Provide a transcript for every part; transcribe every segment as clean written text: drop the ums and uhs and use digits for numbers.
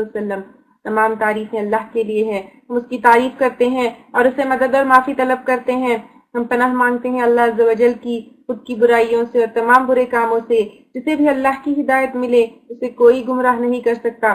वसल्लम। तमाम तारीफें अल्लाह के लिए हैं, हम उसकी तारीफ करते हैं और उससे मदद और माफ़ी तलब करते हैं। हम पनाह मांगते हैं अल्लाह अज़्ज़ व जल की खुद की बुराइयों से और तमाम बुरे कामों से। जिसे भी अल्लाह की हिदायत मिले उसे कोई गुमराह नहीं कर सकता,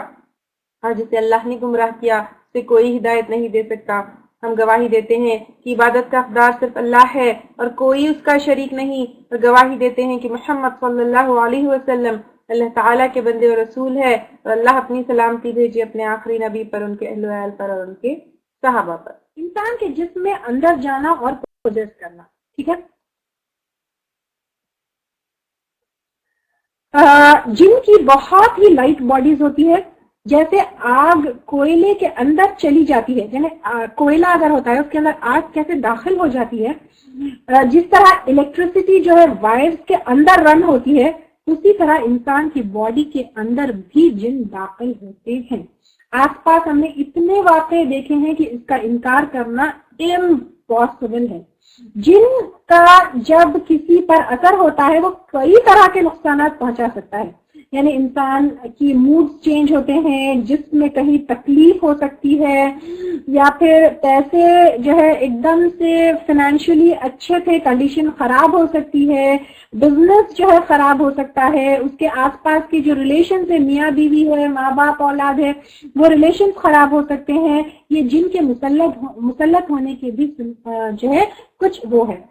और जिसे अल्लाह ने गुमराह किया उसे कोई हिदायत नहीं दे सकता। हम गवाही देते हैं कि इबादत का हकदार सिर्फ अल्लाह है और कोई उसका शरीक नहीं, और गवाही देते हैं कि मोहम्मद सल्लल्लाहु अलैहि वसल्लम अल्लाह ताला के बंदे और रसूल है, और अल्लाह अपनी सलामती भेजे अपने आखिरी नबी पर, उनके अहल व अहल पर और उनके सहाबा पर। इंसान के जिस्म में अंदर जाना और पोजेस करना, ठीक है। जिनकी बहुत ही लाइट बॉडीज होती है, जैसे आग कोयले के अंदर चली जाती है, यानी कोयला अगर होता है उसके अंदर आग कैसे दाखिल हो जाती है, जिस तरह इलेक्ट्रिसिटी जो है वायर्स के अंदर रन होती है, उसी तरह इंसान की बॉडी के अंदर भी जिन दाखिल होते हैं। आसपास हमने इतने वाक़े देखे हैं कि इसका इनकार करना इम्पॉसिबल है। जिनका जब किसी पर असर होता है वो कई तरह के नुकसान पहुंचा सकता है, यानी इंसान की मूड चेंज होते हैं, जिसमें कहीं तकलीफ हो सकती है, या फिर पैसे जो है एकदम से फाइनेंशियली अच्छे थे कंडीशन खराब हो सकती है, बिजनेस जो है खराब हो सकता है, उसके आसपास की जो रिलेशन है, मियाँ बीवी है, माँ बाप औलाद है, वो रिलेशन खराब हो सकते हैं। ये जिन के मुसल्लत होने के भी जो है कुछ वो है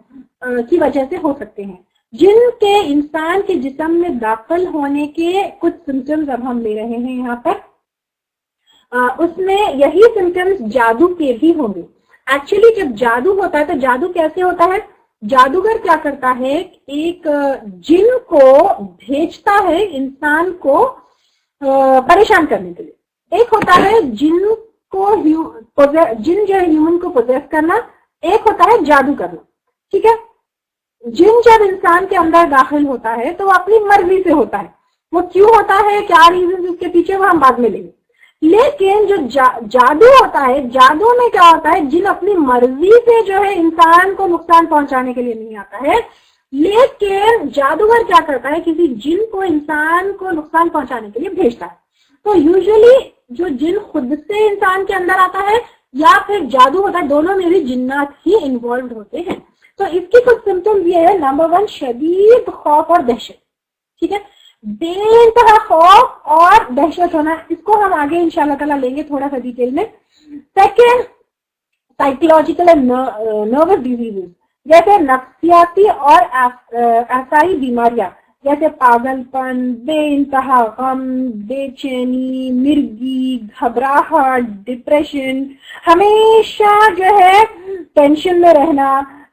की वजह से हो सकते हैं। जिनके इंसान के जिस्म में दाखिल होने के कुछ सिम्टम्स अब हम ले रहे हैं यहाँ पर, उसमें यही सिम्टम्स जादू के भी होंगे। एक्चुअली जब जादू होता है तो जादू कैसे होता है? जादूगर क्या करता है, एक जिन को भेजता है इंसान को परेशान करने के लिए। एक होता है जिन जो है ह्यूमन को पोजेस करना, एक होता है जादू करना, ठीक है। जिन जब इंसान के अंदर दाखिल होता है तो वो अपनी मर्जी से होता है। वो क्यों होता है, क्या रीजन उसके पीछे, वो हम बाद में लेंगे। लेकिन जो जादू होता है, जादू में क्या होता है, जिन अपनी मर्जी से जो है इंसान को नुकसान पहुंचाने के लिए नहीं आता है, लेकिन जादूगर क्या करता है, किसी जिन को इंसान को नुकसान पहुंचाने के लिए भेजता है। तो यूजुअली जो जिन खुद से इंसान के अंदर आता है या फिर जादू होता है, दोनों में भी जिन्नात ही इन्वॉल्व होते हैं। तो इसकी कुछ सिम्टम्स ये है। नंबर 1, शदीद खौफ और दहशत, ठीक है। बेइंतहा खौफ और दहशत होना, इसको हम आगे इंशाल्लाह ताला लेंगे थोड़ा सा डिटेल में। Second, psychological and nervous diseases, जैसे नफ्सियाती और असाई बीमारियां, जैसे पागलपन, बेइंतहा गम, बेचैनी, मिर्गी, घबराहट, डिप्रेशन, हमेशा जो है टेंशन में रहना।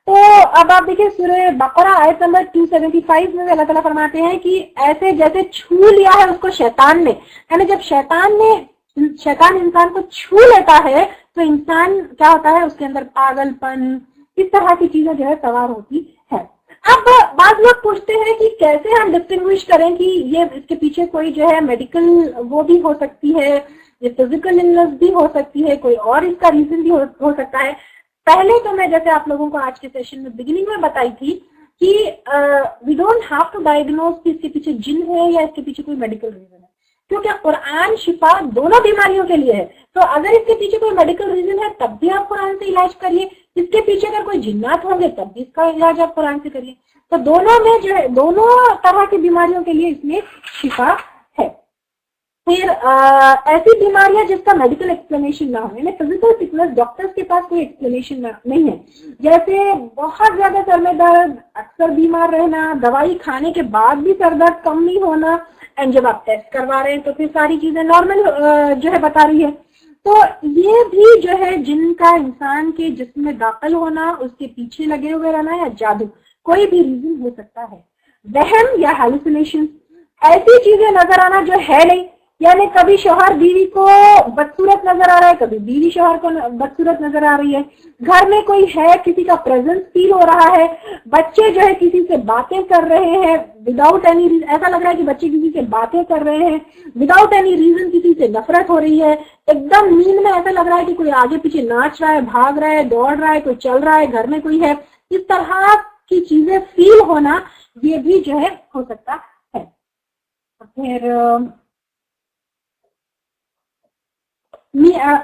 तो अब आप देखिए सूरह बकरा आयत नंबर 275 में अल्लाह ताला फरमाते हैं कि ऐसे जैसे छू लिया है उसको शैतान ने, यानी जब शैतान इंसान को छू लेता है तो इंसान क्या होता है, उसके अंदर पागलपन, इस तरह की चीजें जो है सवार होती है। अब बात लोग पूछते हैं कि कैसे हम डिस्टिंग्विश करें कि ये इसके पीछे कोई जो है मेडिकल वो भी हो सकती है, ये फिजिकल इलनेस भी हो सकती है, कोई और इसका रीजन भी हो सकता है। पहले तो मैं जैसे आप लोगों को आज के सेशन में बिगिनिंग में बताई थी कि we don't have to diagnose कि इसके पीछे जिन है या इसके पीछे कोई मेडिकल रीजन है, क्योंकि कुरान शिफा दोनों बीमारियों के लिए है। तो अगर इसके पीछे कोई मेडिकल रीजन है तब भी आप कुरान से इलाज करिए, इसके पीछे अगर कोई जिन्नात होंगे तब भी इसका इलाज आप कुरान से करिए। तो दोनों में जो है, दोनों तरह की बीमारियों के लिए इसमें शिफा है। फिर ऐसी बीमारियां जिसका मेडिकल एक्सप्लेनेशन ना हो, यानी फिजिकल सिकनेस डॉक्टर्स के पास कोई एक्सप्लेनेशन नहीं है, जैसे बहुत ज्यादा सर में दर्द, अक्सर बीमार रहना, दवाई खाने के बाद भी सर दर्द कम नहीं होना, एंड जब आप टेस्ट करवा रहे हैं तो फिर सारी चीजें नॉर्मल जो है बता रही है। तो ये भी जो है जिनका इंसान के जिस्म में दाखिल होना, उसके पीछे लगे हुए रहना या जादू, कोई भी रीजन हो सकता है। वहम या हेलुसिनेशन, ऐसी चीजें नजर आना जो है नहीं, यानी कभी शौहर बीवी को बदसूरत नजर आ रहा है, कभी बीवी शौहर को बदसूरत नजर आ रही है, घर में कोई है, किसी का प्रेजेंस फील हो रहा है, बच्चे जो है किसी से बातें कर रहे हैं विदाउट एनी रीजन, ऐसा लग रहा है कि बच्चे किसी से बातें कर रहे हैं विदाउट एनी रीजन, किसी से नफरत हो रही है, एकदम नींद में ऐसा लग रहा है कि कोई आगे पीछे नाच रहा है, भाग रहा है, दौड़ रहा है, कोई चल रहा है, घर में कोई है, इस तरह की चीजें फील होना, ये भी जो है हो सकता है। फिर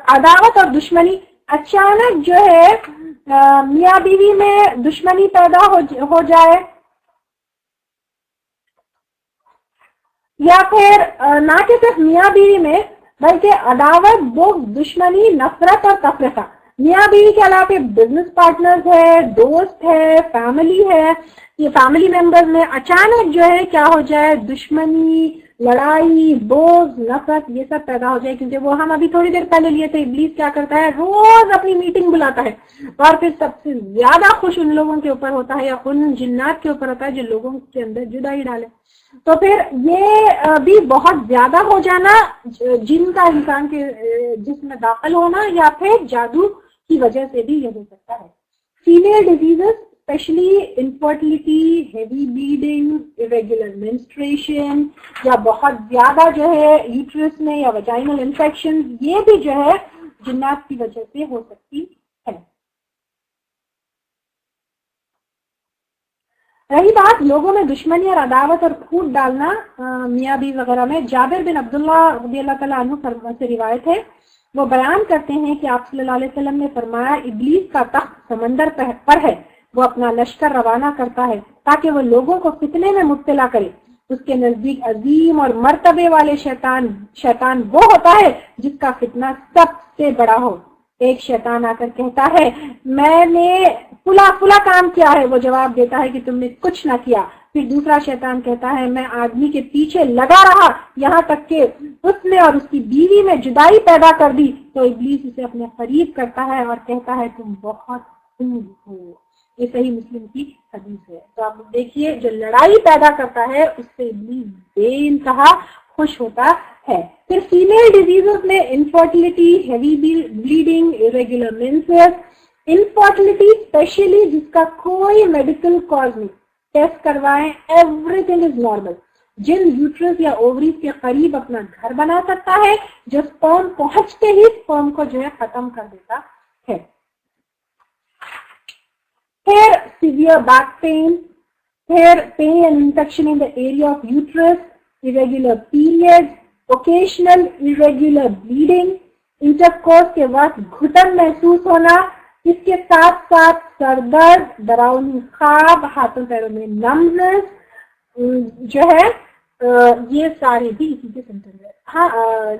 अदावत और दुश्मनी, अचानक जो है मियाँ बीवी में दुश्मनी पैदा हो जाए, या फिर ना कि सिर्फ मियाँ बीवी में बल्कि अदावत, बुग़्ज़, दुश्मनी, नफरत और तफरीका, मियाँ बीवी के अलावा बिजनेस पार्टनर्स है, दोस्त है, फैमिली है, ये फैमिली मेंबर्स में अचानक जो है क्या हो जाए, दुश्मनी, लड़ाई, बोझ, नफरत, ये सब पैदा हो जाए। क्योंकि वो हम अभी थोड़ी देर पहले लिए थे, इब्लीस क्या करता है, रोज अपनी मीटिंग बुलाता है और फिर सबसे ज्यादा खुश उन लोगों के ऊपर होता है या उन जिन्नात के ऊपर होता है जो लोगों के अंदर जुदाई डाले। तो फिर ये भी बहुत ज्यादा हो जाना, जिन का इंसान के जिस्म में दाखिल होना, या फिर जादू की वजह से भी ये हो सकता है। Female diseases specially infertility, heavy bleeding, irregular menstruation, या बहुत ज्यादा जो है यूट्रस में या वजाइनल इन्फेक्शन, ये भी जो है जिन्नात की वजह से हो सकती है। रही बात लोगों में दुश्मनी और अदावत और फूट डालना, मियाँ बीवी वगैरह में, जाबिर बिन अब्दुल्लाह रज़ियल्लाहु तआला अन्हु से रिवायत है, वो बयान करते हैं कि आप सल्लल्लाहु अलैहि वसल्लम ने फरमाया, इब्लीस का तख्त समंदर पर है, वो अपना लश्कर रवाना करता है ताकि वो लोगों को फितने में मुब्तला करे। उसके नजदीक अजीम और मर्तबे वाले शैतान वो होता है जिसका फितना सबसे बड़ा हो। एक शैतान आकर कहता है, मैंने फुला काम किया है, वो जवाब देता है कि तुमने कुछ ना किया। फिर दूसरा शैतान कहता है, मैं आदमी के पीछे लगा रहा यहाँ तक कि उसने और उसकी बीवी में जुदाई पैदा कर दी। तो इब्लीस उसे अपने करीब करता है और कहता है, तुम बहुत खूब हो। ये सही मुस्लिम की हदीस है। तो आप देखिए, जो लड़ाई पैदा करता है उससे इब्लीस बेइंतहा खुश होता है। फिर फीमेल डिजीजेस में infertility, heavy bleeding, irregular menses, infertility specially जिसका कोई मेडिकल कॉज नहीं, टेस्ट करवाएं, एवरीथिंग इज नॉर्मल। जिन यूट्रस या ओवरीज के करीब अपना घर बना सकता है, जो स्पर्म पहुंचते ही स्पर्म को जो है खत्म कर देता है। फिर severe back pain, फिर pain and infection in the area of uterus, irregular periods, occasional irregular bleeding, intercourse के वक्त घुटन महसूस होना, इसके साथ साथ सरदर्द, डरावनी ख्वाब, हाथों पैरों में numbness जो है, ये सारे भी इसी के सिम्टम्स है। हाँ,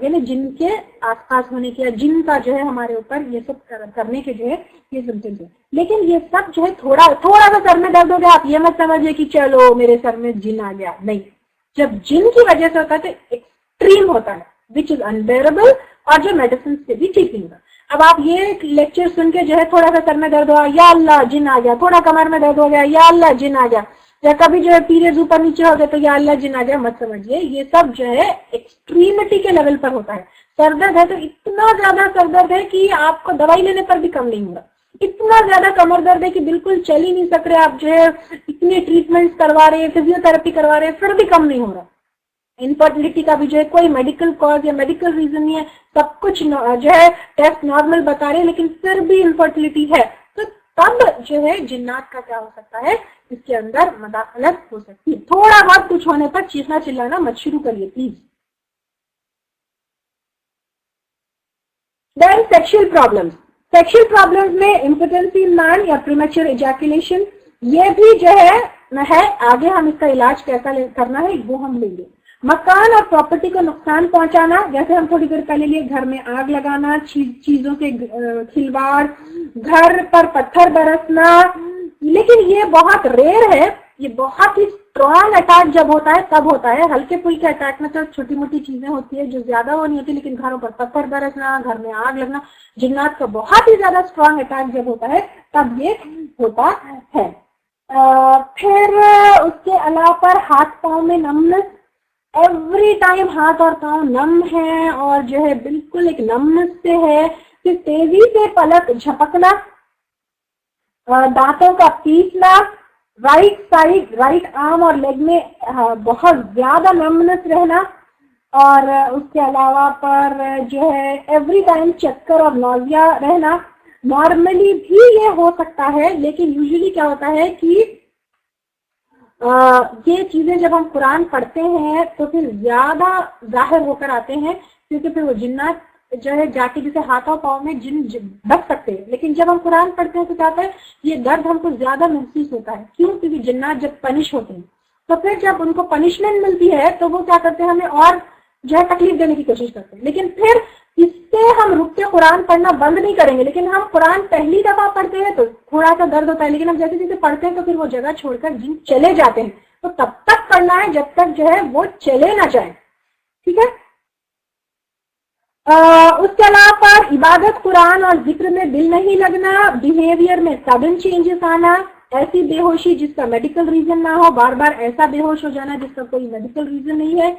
यानी जिनके आसपास होने के या जिनका जो है हमारे ऊपर ये सब करने के जो है ये सिम्टम्स है। लेकिन ये सब जो है थोड़ा सा सर में दर्द हो गया, आप ये मत समझिए कि चलो मेरे सर में जिन आ गया, नहीं। जब जिन की वजह से होता है तो एक्सट्रीम होता है, विच इज अनबेरेबल, और जो मेडिसिन से भी ठीक नहीं होता। अब आप ये लेक्चर सुन के जो है थोड़ा सा सर में दर्द हुआ, या अल्लाह जिन आ गया, थोड़ा कमर में दर्द हो गया, या अल्लाह जिन आ गया, या कभी जो है पीरियड्स ऊपर नीचे हो गए तो या अल्लाह जिन आ गया, मत समझिए। ये सब जो है एक्सट्रीमिटी के लेवल पर होता है। सरदर्द है तो इतना ज्यादा सरदर्द है कि आपको दवाई लेने पर भी कम नहीं होगा, इतना ज्यादा कमर दर्द है कि बिल्कुल चल ही नहीं सक रहे, आप जो है इतने ट्रीटमेंट्स करवा रहे हैं, फिजियोथेरेपी करवा रहे हैं, फिर भी कम नहीं हो रहा। इनफर्टिलिटी का भी जो है कोई मेडिकल कॉज या मेडिकल रीजन नहीं है, सब कुछ जो है टेस्ट नॉर्मल बता रहे हैं, लेकिन फिर भी इनफर्टिलिटी है। तो तब जो है जिन्नात का क्या हो सकता है, इसके अंदर मदाखलत हो सकती है। थोड़ा बहुत कुछ होने पर चीखना चिल्लाना मत शुरू करिए please. Then sexual problems, sexual problems में इम्पोटेंसी इन मैन या प्रीमेच्योर इजैकुलेशन, ये भी जो है आगे हम इसका इलाज कैसा करना है वो हम लेंगे। मकान और प्रॉपर्टी को नुकसान पहुंचाना, जैसे हम थोड़ी देर पहले लिए घर में आग लगाना, चीजों से खिलवाड़, घर पर पत्थर बरसना, लेकिन ये बहुत रेयर है। ये बहुत ही स्ट्रॉन्ग अटैक जब होता है तब होता है। हल्के फुल्के अटैक में तो छोटी मोटी चीजें होती है जो ज्यादा वो नहीं होती, लेकिन घरों पर पत्थर बरसना, घर में आग लगना, जिन्नात का बहुत ही ज्यादा स्ट्रॉन्ग अटैक जब होता है तब ये होता है। फिर उसके अलावा पर हाथ पांव में नमनेस, एवरी टाइम हाथ और पांव नम है और जो है बिल्कुल एक नमनेस से है। फिर तेजी से पलक झपकना, दांतों का पीसना, राइट साइड राइट आर्म और लेग में बहुत ज्यादा नमनेस रहना, और उसके अलावा पर जो है एवरी टाइम चक्कर और नौजिया रहना। नॉर्मली भी ये हो सकता है, लेकिन यूजुअली क्या होता है कि ये चीजें जब हम कुरान पढ़ते हैं तो फिर ज्यादा जाहिर होकर आते हैं, क्योंकि फिर वो जिन्नात जो है जाके जैसे हाथों पाँव में जिन बच सकते हैं, लेकिन जब हम कुरान पढ़ते हैं तो क्या होता है ये दर्द हमको ज्यादा महसूस होता है। क्यों? क्योंकि जिन्नात जब पनिश होते हैं तो फिर जब उनको पनिशमेंट मिलती है तो वो क्या करते हैं, हमें और जो है तकलीफ देने की कोशिश करते हैं। लेकिन फिर इससे हम रुक के कुरान पढ़ना बंद नहीं करेंगे, लेकिन हम कुरान पहली दफा पढ़ते हैं तो थोड़ा सा दर्द होता है, लेकिन हम जैसे जैसे पढ़ते हैं तो फिर वो जगह छोड़कर जिन चले जाते हैं। तो तब तक पढ़ना है जब तक जो है वो चले ना जाए, ठीक है। उसके अलावा पर इबादत, कुरान और जिक्र में दिल नहीं लगना, बिहेवियर में सडन चेंजेस आना, ऐसी बेहोशी जिसका मेडिकल रीजन ना हो, बार बार ऐसा बेहोश हो जाना जिसका कोई मेडिकल रीजन नहीं है,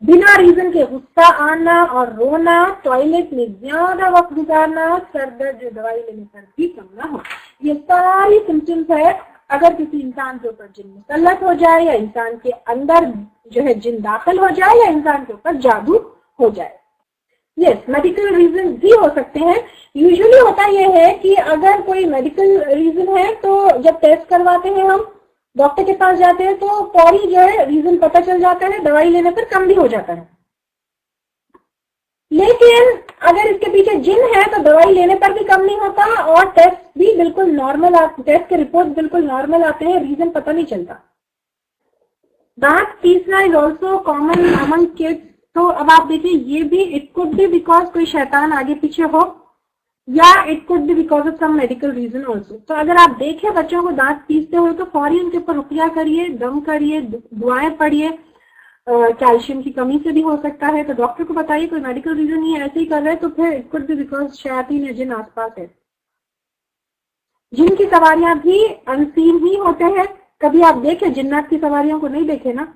बिना रीजन के गुस्सा आना और रोना, टॉयलेट में ज्यादा वक्त गुजारना, सर दर्द दवाई लेने पर भी कम ना हो। ये सारी सिम्टम्स है अगर किसी इंसान के ऊपर जिन मुसल्लत हो जाए, या इंसान के अंदर जो है जिन दाखिल हो जाए, या इंसान के ऊपर जादू हो जाए। यस, मेडिकल रीजन भी हो सकते हैं। यूजुअली होता यह है कि अगर कोई मेडिकल रीजन है तो जब टेस्ट करवाते हैं हम डॉक्टर के पास जाते हैं तो फौरी जो है रीजन पता चल जाता है, दवाई लेने पर कम भी हो जाता है। लेकिन अगर इसके पीछे जिन है तो दवाई लेने पर भी कम नहीं होता, और टेस्ट भी बिल्कुल नॉर्मल, टेस्ट के रिपोर्ट बिल्कुल नॉर्मल आते हैं, रीजन पता नहीं चलता। दांत पीसना is also common among kids. तो अब आप देखिए ये भी इट कुड बी बिकॉज कोई शैतान आगे पीछे हो, या it could be because of some medical reason also. तो अगर आप देखें बच्चों को दांत पीसते हुए तो फौरी उनके ऊपर रुकिया करिए, दम करिए, दुआएं पढ़िए। कैल्शियम की कमी से भी हो सकता है, तो डॉक्टर को बताइए कोई मेडिकल रीजन नहीं है, ऐसे ही कर रहे हैं तो फिर इट कुड बी बिकॉज शयातीन या जिन आसपास है। जिन की सवारियां भी अनसीन ही होते हैं। कभी आप देखे जिन्नात की सवारियों को? नहीं देखे ना।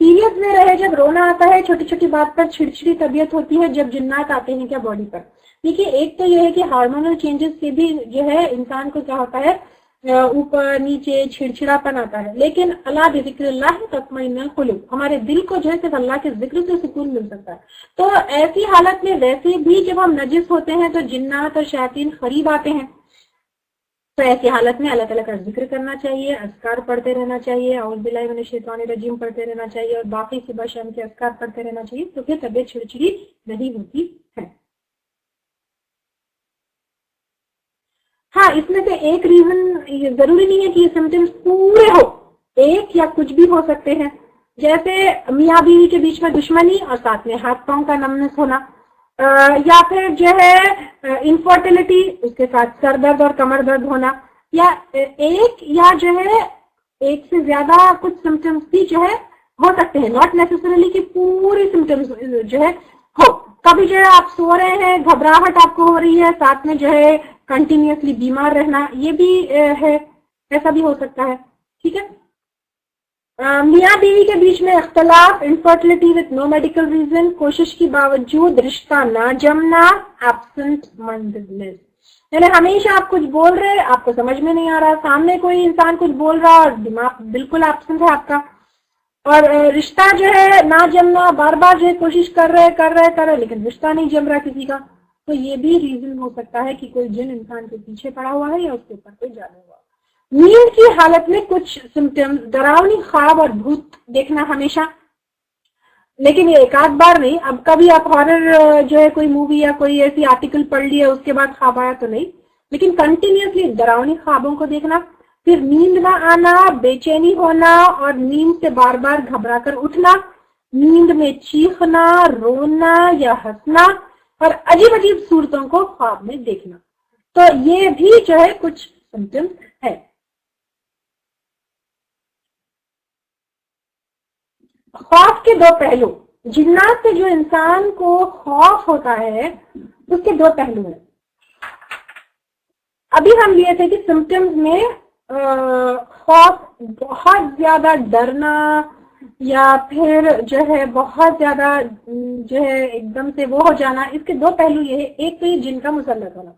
पीरियड्स में रहे जब रोना आता है, छोटी छोटी बात पर छिड़छिड़ी तबीयत होती है, जब जिन्नात आते हैं क्या बॉडी पर? देखिए एक तो यह है कि हार्मोनल चेंजेस से भी जो है इंसान को क्या होता है, ऊपर नीचे छिड़छिड़ापन आता है। लेकिन अल्लाह बिज़िक्रिल्लाह तत्मइन्नुल कुलूब, हमारे दिल को जो है सिर्फ अल्लाह के जिक्र से सुकून मिल सकता है। तो ऐसी हालत में वैसे भी जब हम नजिस होते हैं तो जिन्नात और शैतान करीब आते हैं, तो ऐसी हालत में अल्लाह ताला का जिक्र करना चाहिए, अस्कार पढ़ते रहना चाहिए, औज़ बिल्लाहि मिनश शैतानिर रजीम पढ़ते रहना चाहिए, और बाकी सुबह शाम के अस्कार पढ़ते रहना चाहिए, तो फिर तबीयत छिड़छिड़ी नहीं होती है। हाँ, इसमें से एक रीजन जरूरी नहीं है कि ये सिम्टम्स पूरे हो, एक या कुछ भी हो सकते हैं। जैसे मियाँ बीवी के बीच में दुश्मनी और साथ में हाथ पांव का नमनेस होना, या फिर जो है इनफर्टिलिटी, उसके साथ सर दर्द और कमर दर्द होना, या एक या जो है एक से ज्यादा कुछ सिम्टम्स भी जो है हो सकते हैं। नॉट नेसेसरली कि पूरी सिम्टम्स जो है हो। कभी जो है आप सो रहे हैं, घबराहट आपको हो रही है, साथ में जो है कंटिन्यूसली बीमार रहना, ये भी है, ऐसा भी हो सकता है। ठीक है। मियाँ बीवी के बीच में इख्तलाफ, infertility with no medical reason, कोशिश के बावजूद रिश्ता ना जमना, एब्सेंट माइंडेडनेस, यानी हमेशा आप कुछ बोल रहे हैं, आपको समझ में नहीं आ रहा, सामने कोई इंसान कुछ बोल रहा और दिमाग बिल्कुल एब्सेंट है आपका, और रिश्ता जो है ना जमना, बार बार जो है कोशिश कर रहे लेकिन रिश्ता नहीं जम रहा किसी का। तो ये भी रीजन हो सकता है कि कोई जिन इंसान के पीछे पड़ा हुआ है या उसके ऊपर कोई जादू हुआ। नींद की हालत में कुछ सिम्टम्स, डरावनी ख्वाब और भूत देखना हमेशा, लेकिन ये एक आध बार नहीं, अब कभी आप हॉरर जो है कोई मूवी या कोई ऐसी आर्टिकल पढ़ लिया उसके बाद ख्वाब आया तो नहीं, लेकिन कंटिन्यूसली डरावनी ख्वाबों को देखना, फिर नींद ना आना, बेचैनी होना और नींद से बार बार घबरा कर उठना, नींद में चीखना, रोना या हंसना और अजीब अजीब सूरतों को ख्वाब में देखना, तो ये भी जो है कुछ सिम्टम्स है। खौफ के दो पहलू, जिन्नात से जो इंसान को खौफ होता है उसके दो पहलू हैं। अभी हम लिए थे कि सिम्टम्स में खौफ, बहुत ज्यादा डरना या फिर जो है बहुत ज्यादा जो है एकदम से वो हो जाना, इसके दो पहलू ये है। एक तो ये जिन का मुसल्लत होना,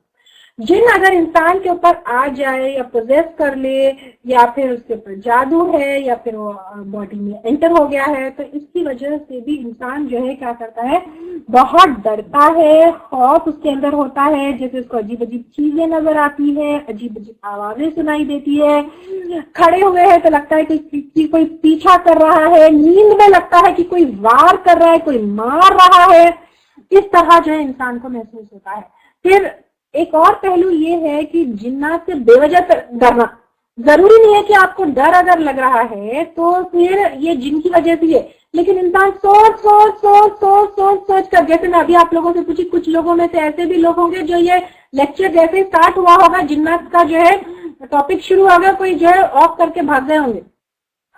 जिन अगर इंसान के ऊपर आ जाए या पोजेस कर ले या फिर उसके ऊपर जादू है या फिर वो बॉडी में एंटर हो गया है, तो इसकी वजह से भी इंसान जो है क्या करता है, बहुत डरता है, खौफ उसके अंदर होता है, जैसे उसको अजीब अजीब चीजें नजर आती है, अजीब अजीब आवाजें सुनाई देती है, खड़े हुए हैं तो लगता है कि कोई पीछा कर रहा है, नींद में लगता है कि कोई वार कर रहा है, कोई मार रहा है, इस तरह जो है इंसान को महसूस होता है। फिर एक और पहलू ये है कि जिन्नात से बेवजह डरना, जरूरी नहीं है कि आपको डर अगर लग रहा है तो फिर ये जिन की वजह से है, लेकिन इंसान सोच सोच सोच सोच सोच सोच कर, जैसे मैं अभी आप लोगों से पूछी, कुछ लोगों में से ऐसे भी लोग होंगे जो ये लेक्चर जैसे स्टार्ट हुआ होगा, जिन्नात का जो है टॉपिक शुरू हो गया, कोई जो है ऑफ करके भाग गए होंगे।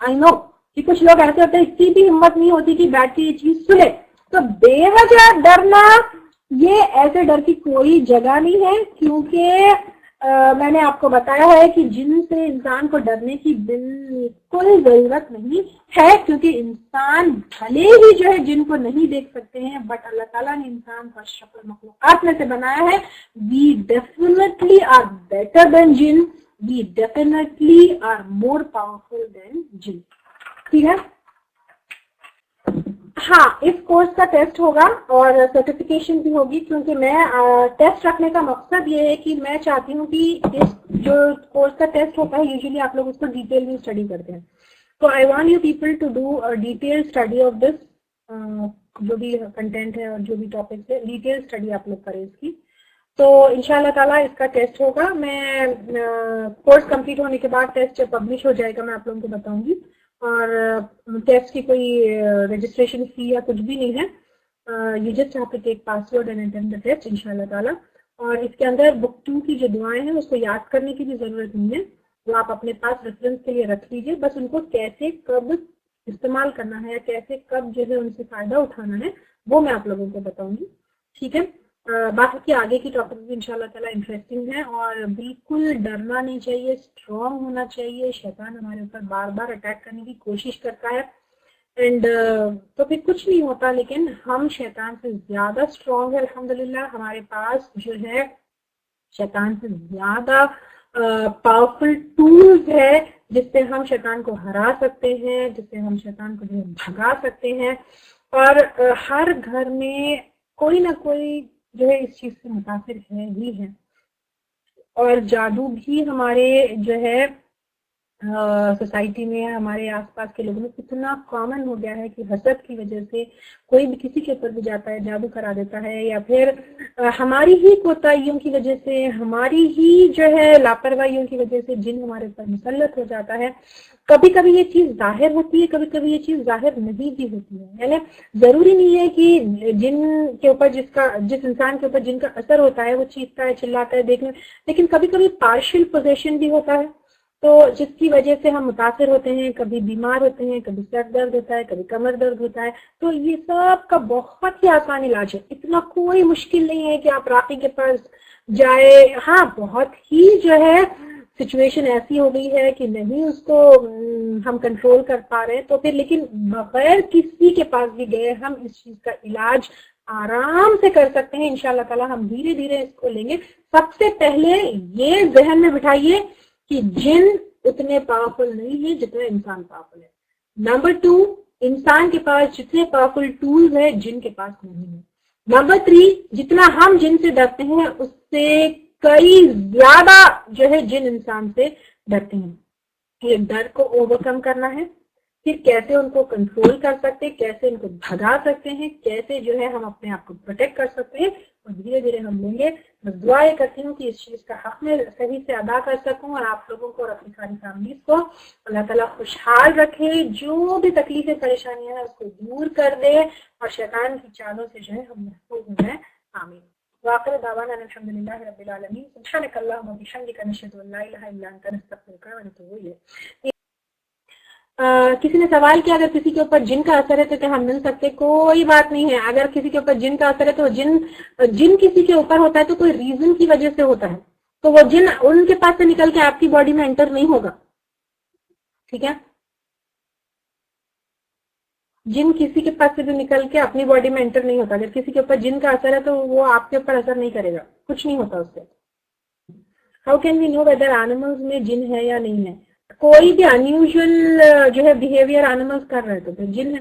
आई नो कि कुछ लोग ऐसे होते हैं, इतनी भी हिम्मत नहीं होती कि बैठ के ये चीज सुने। तो बेवजह डरना, ये ऐसे डर की कोई जगह नहीं है, क्योंकि मैंने आपको बताया है कि जिन से इंसान को डरने की बिल्कुल जरूरत नहीं है, क्योंकि इंसान भले ही जो है जिनको नहीं देख सकते हैं, बट अल्लाह ताला ने इंसान को अशरफुल मखलूकात में से बनाया है। We definitely are better than Jin, we definitely are more powerful than Jin. ठीक है, हाँ, इस कोर्स का टेस्ट होगा और सर्टिफिकेशन भी होगी, क्योंकि मैं टेस्ट रखने का मकसद ये है कि मैं चाहती हूँ कि इस जो कोर्स का टेस्ट होता है, यूजुअली आप लोग उसको डिटेल में स्टडी करते हैं, तो I want you people to do a detail study of this, जो भी कंटेंट है और जो भी टॉपिक्स है, डिटेल स्टडी आप लोग करें इसकी। तो इंशाल्लाह ताला इसका टेस्ट होगा। मैं कोर्स कंप्लीट होने के बाद टेस्ट जब पब्लिश हो जाएगा मैं आप लोगों को बताऊंगी, और टेस्ट की कोई रजिस्ट्रेशन फी या कुछ भी नहीं है, you just have to take password and attend the test इंशाल्लाह ताला। और इसके अंदर बुक 2 की जो दुआएं हैं उसको याद करने की भी जरूरत नहीं है, वो आप अपने पास रेफरेंस के लिए रख लीजिए, बस उनको कैसे कब इस्तेमाल करना है या कैसे कब जो है उनसे फायदा उठाना है वो मैं आप लोगों को बताऊंगी। ठीक है, बाकी आगे की टॉपिक भी इंशाल्लाह ताला इंटरेस्टिंग है, और बिल्कुल डरना नहीं चाहिए, स्ट्रॉन्ग होना चाहिए। शैतान हमारे ऊपर बार बार अटैक करने की कोशिश करता है एंड तो फिर कुछ नहीं होता, लेकिन हम शैतान से ज्यादा स्ट्रॉन्ग है अल्हम्दुलिल्लाह। हमारे पास जो है शैतान से ज्यादा पावरफुल टूल्स है जिससे हम शैतान को हरा सकते हैं, जिससे हम शैतान को जो है भगा सकते हैं। और हर घर में कोई ना कोई जो है इस चीज से मुतासिर है ही है, और जादू भी हमारे जो है सोसाइटी में, हमारे आसपास के लोगों में इतना कॉमन हो गया है कि हसद की वजह से कोई भी किसी के ऊपर भी जाता है, जादू करा देता है, या फिर हमारी ही कोताहियों की वजह से, हमारी ही जो है लापरवाहियों की वजह से जिन हमारे ऊपर मुसल्लत हो जाता है। कभी कभी ये चीज जाहिर होती है, कभी कभी ये चीज जाहिर नहीं भी होती है, यानी जरूरी नहीं है कि जिन के ऊपर जिस इंसान के ऊपर जिनका असर होता है वो चीखता है, चिल्लाता है देखने, लेकिन कभी कभी पार्शियल पोजेशन भी होता है, तो जिसकी वजह से हम मुतासिर होते हैं, कभी बीमार होते हैं, कभी सर दर्द होता है, कभी कमर दर्द होता है। तो ये सब का बहुत ही आसान इलाज है, इतना कोई मुश्किल नहीं है कि आप राक़ी के पास जाए। हाँ, बहुत ही जो है सिचुएशन ऐसी हो गई है कि नहीं उसको हम कंट्रोल कर पा रहे हैं, तो फिर लेकिन बगैर किसी के पास भी गए हम इस चीज का इलाज आराम से कर सकते हैं इंशाल्लाह ताला। हम धीरे धीरे इसको लेंगे। सबसे पहले ये जहन में बिठाइए कि जिन उतने पावरफुल नहीं है जितने इंसान पावरफुल है। नंबर 2, इंसान के पास जितने पावरफुल टूल्स है जिन के पास नहीं है। नंबर 3, जितना हम जिन से डरते हैं उससे कई ज्यादा जो है जिन इंसान से डरते हैं। ये डर को ओवरकम करना है, फिर कैसे उनको कंट्रोल कर सकते हैं, कैसे इनको भगा सकते हैं, कैसे जो है हम अपने आप को प्रोटेक्ट कर सकते हैं, और धीरे धीरे हम लेंगे। बस दुआ ये करती हूँ कि इस चीज का हक मैं सही से अदा कर सकूं और आप लोगों को और अपनी सारी फैमिलीज को अल्लाह ताला खुशहाल रखे, जो भी तकलीफें परेशानियां हैं उसको दूर कर दे और शैतान की चालों से जो है हम महफूज हो जाए। आमीन। वाक़िर दावाना अल्हम्दुलिल्लाहि रब्बिल आलमीन। सुब्हानक अल्लाहुम्मा व बिहम्दिका नशहदु अन ला इलाहा इल्ला अंता नस्तगफिरुका व नतूबु इलैक। किसी ने सवाल किया अगर किसी के ऊपर जिन का असर है तो क्या हम मिल सकते? कोई बात नहीं है। अगर किसी के ऊपर जिन का असर है तो जिन किसी के ऊपर होता है तो कोई रीजन की वजह से होता है, तो वो जिन उनके पास से निकल के आपकी बॉडी में एंटर नहीं होगा। ठीक है, जिन किसी के पास से भी निकल के अपनी बॉडी में एंटर नहीं होता। अगर किसी के ऊपर जिन का असर है तो वो आपके ऊपर असर नहीं करेगा, कुछ नहीं होता उससे। How can we know whether animals में जिन है या नहीं है? कोई भी अनयूजुअल जो है बिहेवियर एनिमल्स कर रहे तो फिर जिन है।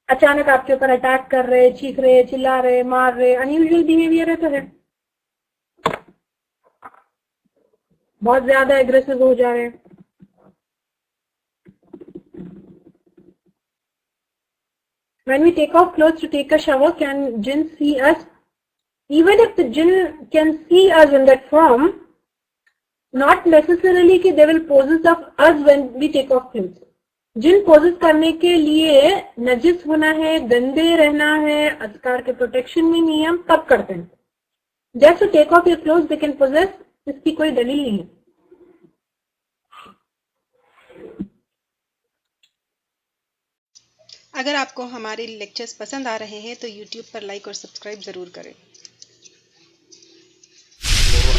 अचानक आपके ऊपर अटैक कर रहे, चीख रहे, चिल्ला रहे, मार रहे, अनयूजुअल बिहेवियर है तो है। बहुत ज्यादा एग्रेसिव हो जा रहे हैं। When we take off clothes to take a shower, can jinn see us? Even if the jinn can see us in that form, not necessarily कि they will possess of us when we take off clothes. जिन poses करने के लिए नजिस होना है, गंदे रहना है, अज़कार के प्रोटेक्शन में नियम तब करते हैं। Just to take off your clothes they can poses, इसकी कोई दलील नहीं है। अगर आपको हमारे लेक्चर्स पसंद आ रहे हैं तो YouTube पर लाइक और सब्सक्राइब ज़रूर करें।